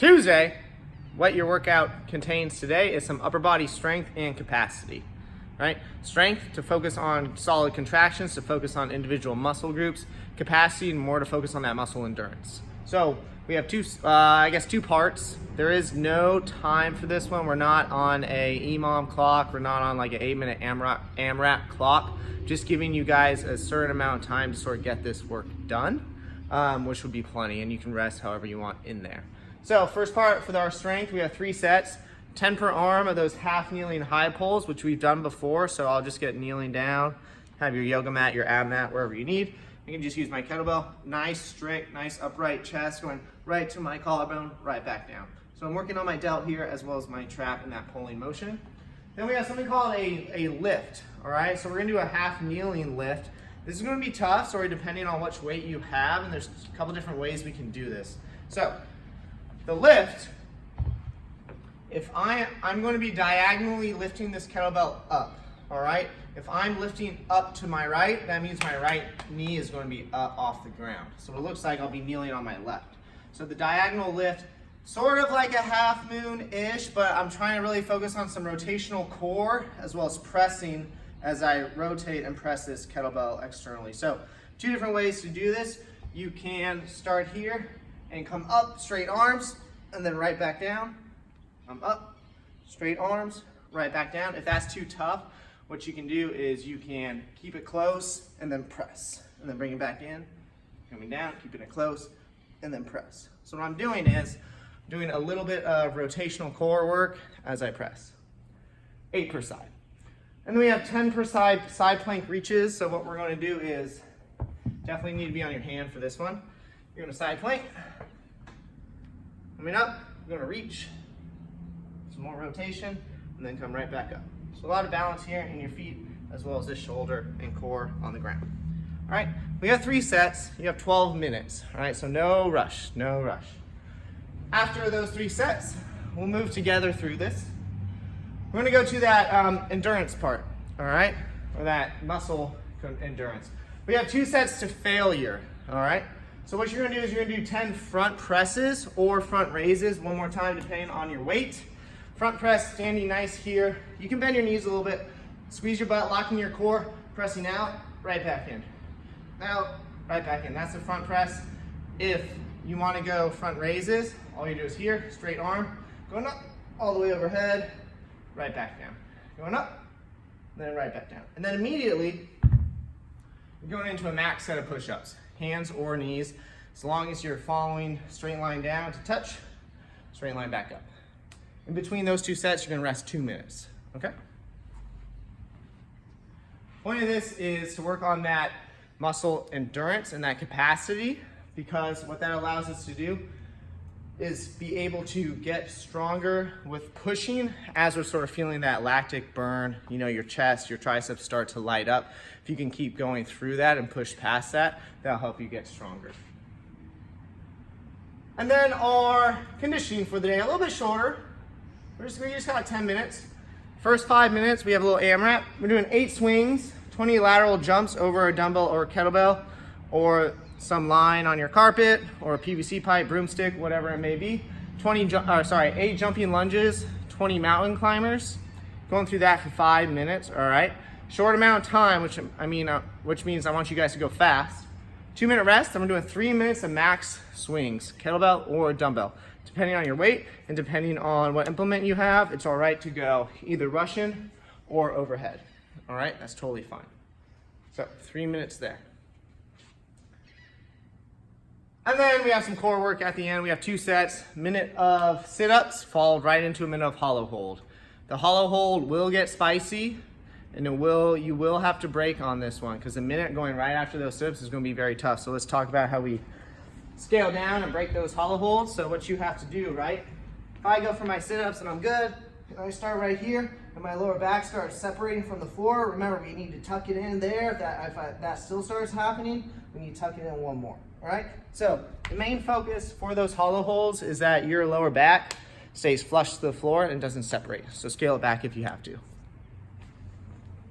Tuesday, what your workout contains today is some upper body strength and capacity, right? Strength to focus on solid contractions, to focus on individual muscle groups, capacity and more to focus on that muscle endurance. So we have two parts. There is no time for this one. We're not on a EMOM clock. We're not on like an 8-minute AMRAP clock. Just giving you guys a certain amount of time to sort of get this work done, which would be plenty, and you can rest however you want in there. So first part for our strength, we have 3 sets, 10 per arm of those half kneeling high pulls, which we've done before. So I'll just get kneeling down, have your yoga mat, your ab mat, wherever you need. You can just use my kettlebell, nice strict, nice upright chest, going right to my collarbone, right back down. So I'm working on my delt here as well as my trap in that pulling motion. Then we have something called a lift, all right? So we're gonna do a half kneeling lift. This is gonna be tough, so depending on which weight you have, and there's a couple different ways we can do this. So the lift, if I'm going to be diagonally lifting this kettlebell up, all right? If I'm lifting up to my right, that means my right knee is going to be up off the ground. So it looks like I'll be kneeling on my left. So the diagonal lift, sort of like a half moon-ish, but I'm trying to really focus on some rotational core as well as pressing as I rotate and press this kettlebell externally. So 2 different ways to do this. You can start here and come up, straight arms, and then right back down. I'm up, straight arms, right back down. If that's too tough, what you can do is you can keep it close and then press, and then bring it back in, coming down, keeping it close, and then press. So what I'm doing is doing a little bit of rotational core work as I press. 8 per side. And then we have 10 per side plank reaches. So what we're going to do is, definitely need to be on your hand for this one. You're going to side plank, coming up, you're going to reach, some more rotation, and then come right back up. So a lot of balance here in your feet, as well as this shoulder and core on the ground. All right, we have 3 sets, you have 12 minutes, all right, so no rush, no rush. After those 3 sets, we'll move together through this. We're gonna go to that endurance part, all right, or that muscle endurance. We have 2 sets to failure, all right? So what you're gonna do is you're gonna do 10 front presses or front raises, one more time depending on your weight. Front press, standing nice here. You can bend your knees a little bit, squeeze your butt, locking your core, pressing out, right back in. Out, right back in. That's the front press. If you wanna go front raises, all you do is here, straight arm, going up, all the way overhead, right back down. Going up, then right back down. And then immediately, you're going into a max set of push-ups. Hands or knees, as long as you're following straight line down to touch, straight line back up. In between those 2 sets, you're gonna rest 2 minutes, okay? Point of this is to work on that muscle endurance and that capacity, because what that allows us to do is be able to get stronger with pushing as we're sort of feeling that lactic burn, you know, your chest, your triceps start to light up. If you can keep going through that and push past that, that'll help you get stronger. And then our conditioning for the day, a little bit shorter. We just got 10 minutes. First 5 minutes, we have a little AMRAP. We're doing 8 swings, 20 lateral jumps over a dumbbell or a kettlebell, or some line on your carpet, or a PVC pipe, broomstick, whatever it may be. 8 jumping lunges, 20 mountain climbers. Going through that for 5 minutes, all right? Short amount of time, which means I want you guys to go fast. 2-minute rest. I'm doing 3 minutes of max swings, kettlebell or dumbbell. Depending on your weight and depending on what implement you have, it's all right to go either Russian or overhead. All right, that's totally fine. So 3 minutes there. And then we have some core work at the end. We have 2 sets, minute of sit-ups followed right into a minute of hollow hold. The hollow hold will get spicy, and you will have to break on this one, because a minute going right after those sit-ups is going to be very tough. So let's talk about how we scale down and break those hollow holds. So what you have to do, right? If I go for my sit-ups and I'm good, and I start right here, and my lower back starts separating from the floor. Remember, we need to tuck it in there. If that still starts happening, we need to tuck it in one more. All right? So the main focus for those hollow holds is that your lower back stays flush to the floor and doesn't separate. So scale it back if you have to.